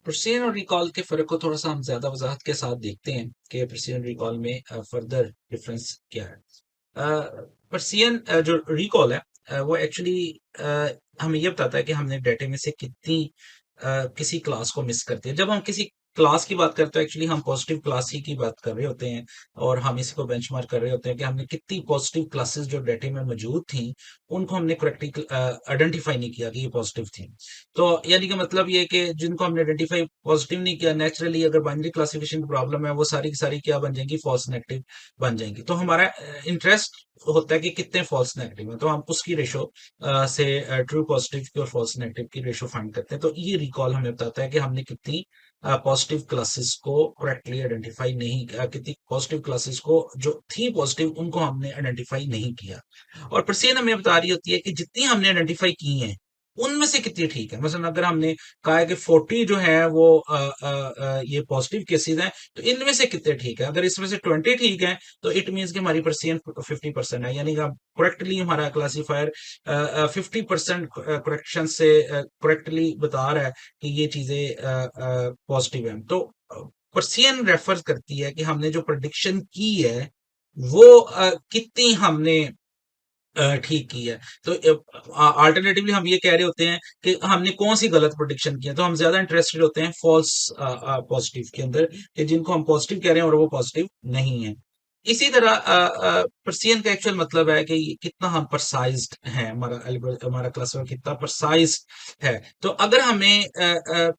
Precision और recall के फ़र्क को थोड़ा-सा हम ज़्यादा वज़ाहत के साथ देखते हैं कि प्रिसीजन रिकॉल में फर्दर डिफरेंस क्या है। प्रिसीजन जो रिकॉल है वो एक्चुअली हमें ये बताता है कि हमने डेटा में से कितनी किसी क्लास को मिस करती है। जब हम किसी क्लास की बात करते हैं एक्चुअली हम पॉजिटिव क्लास ही की बात कर रहे होते हैं और हम इसी को बेंचमार्क कर रहे होते हैं कि हमने कितनी पॉजिटिव क्लासेस जो डेटा में मौजूद थी, उनको हमने करेक्टली आइडेंटिफाई नहीं किया कि ये पॉजिटिव थी। तो यानी कि मतलब ये है कि जिनको हमने आइडेंटिफाई पॉजिटिव नहीं किया नेचुरली अगर बाइनरी क्लासिफिकेशन की प्रॉब्लम है वो सारी की सारी क्या बन जाएंगी फॉल्स नेगेटिव बन जाएंगी। तो हमारा इंटरेस्ट होता है कि कितने फॉल्स नेगेटिव है तो हम उसकी रेशो से ट्रू पॉजिटिव की और फॉल्स नेगेटिव की रेशो फाइंड करते हैं। तो ये रिकॉल हमें बताता है कि हमने कितनी पॉजिटिव क्लासेस को करेक्टली आइडेंटिफाई नहीं किया, कितनी पॉजिटिव क्लासेस को जो थी पॉजिटिव उनको हमने आइडेंटिफाई नहीं किया। और प्रेसिडेंट हमें बता रही होती है कि जितनी हमने आइडेंटिफाई की हैं उनमें से कितनी ठीक है। मसलन अगर हमने कहा है कि 40 जो है वो ये पॉजिटिव केसेस हैं तो इनमें से कितने ठीक है। अगर इसमें से 20 ठीक है तो इट मीन्स कि हमारी परसेंट 50% है, यानी कि करेक्टली हमारा क्लासीफायर 50% करेक्शन से करेक्टली बता रहा है कि ये चीजें पॉजिटिव है। तो पर्सियन रेफर करती है कि हमने जो प्रोडिक्शन की है वो कितनी हमने ठीक की है। तो अल्टरनेटिवली हम ये कह रहे होते हैं कि हमने कौन सी गलत प्रोडिक्शन की है। तो हम ज्यादा इंटरेस्टेड होते हैं फॉल्स पॉजिटिव के अंदर कि जिनको हम पॉजिटिव कह रहे हैं और वो पॉजिटिव नहीं है। इसी तरह परसियन का एक्चुअल मतलब है कि कितना हम परसाइज्ड हैं, हमारा क्लस्टर कितना परसाइज है। तो अगर हमें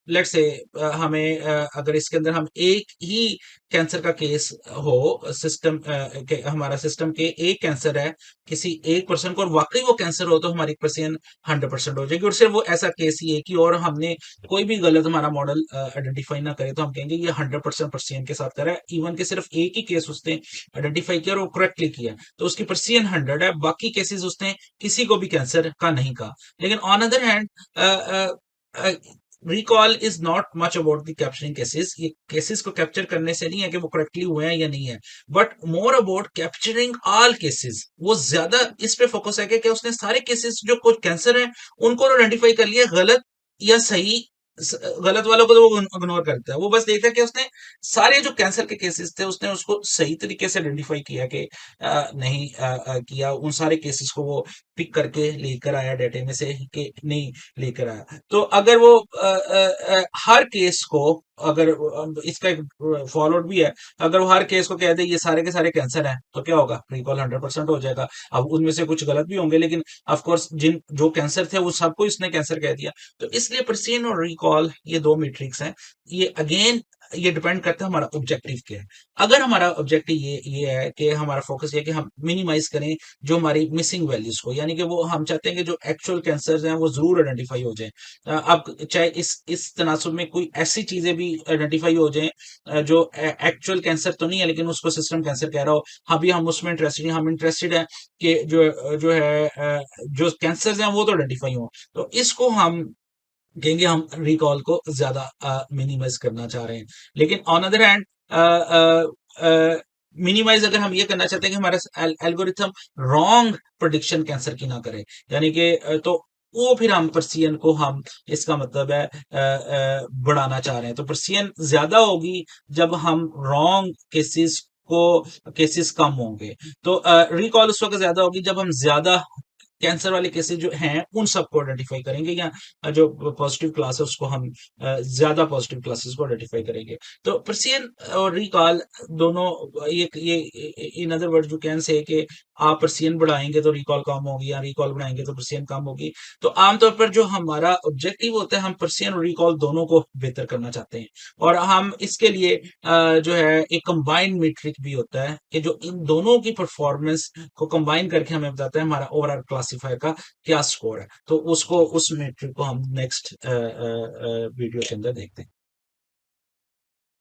लेट्स से हमें अगर इसके अंदर हम एक ही कैंसर का केस हो सिस्टम के, हमारा सिस्टम के एक कैंसर है किसी एक पर्सन को और वाकई वो कैंसर हो तो हमारी पर्सन 100% हो जाएगी। और सिर्फ वो ऐसा केस ही है कि और हमने कोई भी गलत हमारा मॉडल आइडेंटिफाई ना करे तो हम कहेंगे ये 100% पर्सियन के साथ करा है। इवन के सिर्फ एक ही केस उसने आइडेंटिफाई किया और वो करेक्टली किया तो उसकी पर्सियन 100 है, बाकी केसेस उसने किसी को भी कैंसर का नहीं कहा। लेकिन on other hand recall is not much about the capturing cases. ये केसेस को कैप्चर करने से नहीं है कि वो करेक्टली हुए हैं या नहीं है, but more about capturing all cases. वो ज्यादा इस पे फोकस है कि उसने सारे केसेस जो कुछ कैंसर है उनको आइडेंटिफाई कर लिया, गलत या सही। गलत वालों को तो वो इग्नोर करता है, वो बस देखता है कि उसने सारे जो कैंसर के केसेस थे उसने उसको सही तरीके से आइडेंटिफाई किया कि नहीं किया। उन सारे केसेस को वो पिक करके लेकर आया डेटा में से कि नहीं लेकर आया। तो अगर वो हर केस को अगर इसका एक फॉलोड भी है, अगर वो हर केस को कह दे ये सारे के सारे कैंसर हैं तो क्या होगा, रिकॉल 100% हो जाएगा। अब उनमें से कुछ गलत भी होंगे लेकिन ऑफ कोर्स जिन जो कैंसर थे वो सबको इसने कैंसर कह दिया। तो इसलिए प्रिसीजन और रिकॉल ये दो मैट्रिक्स हैं। ये अगेन ये डिपेंड करता है हमारा ऑब्जेक्टिव क्या है। अगर हमारा ऑब्जेक्टिव ये है कि हमारा फोकस ये है कि हम मिनिमाइज करें जो हमारी मिसिंग वैल्यूज को, यानी कि वो हम चाहते हैं कि जो एक्चुअल कैंसर हैं वो जरूर आइडेंटिफाई हो जाए। अब चाहे इस तनासुब में कोई ऐसी चीजें भी आइडेंटिफाई हो जाए जो एक्चुअल कैंसर तो नहीं है लेकिन उसको सिस्टम कैंसर कह रहा हो, अभी हम उसमें इंटरेस्टेड हैं। हम इंटरेस्टेड है कि जो है जो कैंसर हैं वो तो आइडेंटिफाई हो। तो इसको हम कहेंगे हम रिकॉल को ज्यादा मिनिमाइज करना चाह रहे हैं। लेकिन ऑन अदर हैंड मिनिमाइज अगर हम ये करना चाहते हैं कि हमारा एल्गोरिथम रॉन्ग प्रोडिक्शन कैंसर की ना करे, यानी कि तो वो फिर हम पर्सियन को हम इसका मतलब है बढ़ाना चाह रहे हैं। तो पर्सियन ज्यादा होगी जब हम रॉन्ग केसेस कम होंगे। तो रिकॉल उस वक्त ज्यादा होगी जब हम ज्यादा कैंसर वाले केसेस जो हैं उन सबको आइडेंटिफाई करेंगे, या जो पॉजिटिव क्लास है उसको हम ज्यादा पॉजिटिव क्लासेस को आइडेंटिफाई करेंगे। तो पर्सियन और रिकॉल दोनों ये in other word you can say कि आप पर्सियन बढ़ाएंगे तो रिकॉल कम होगी या रिकॉल बढ़ाएंगे तो पर्सियन कम होगी। तो आमतौर पर जो हमारा ऑब्जेक्टिव होता है हम पर्सियन और रिकॉल दोनों को बेहतर करना चाहते हैं और हम इसके लिए जो है एक कंबाइंड मीट्रिक भी होता है कि जो इन दोनों की परफॉर्मेंस को कंबाइन करके हमें बताता है हमारा ओवरऑल क्लासिफायर का क्या स्कोर है। तो उसको उस मैट्रिक को हम नेक्स्ट वीडियो के अंदर देखते हैं।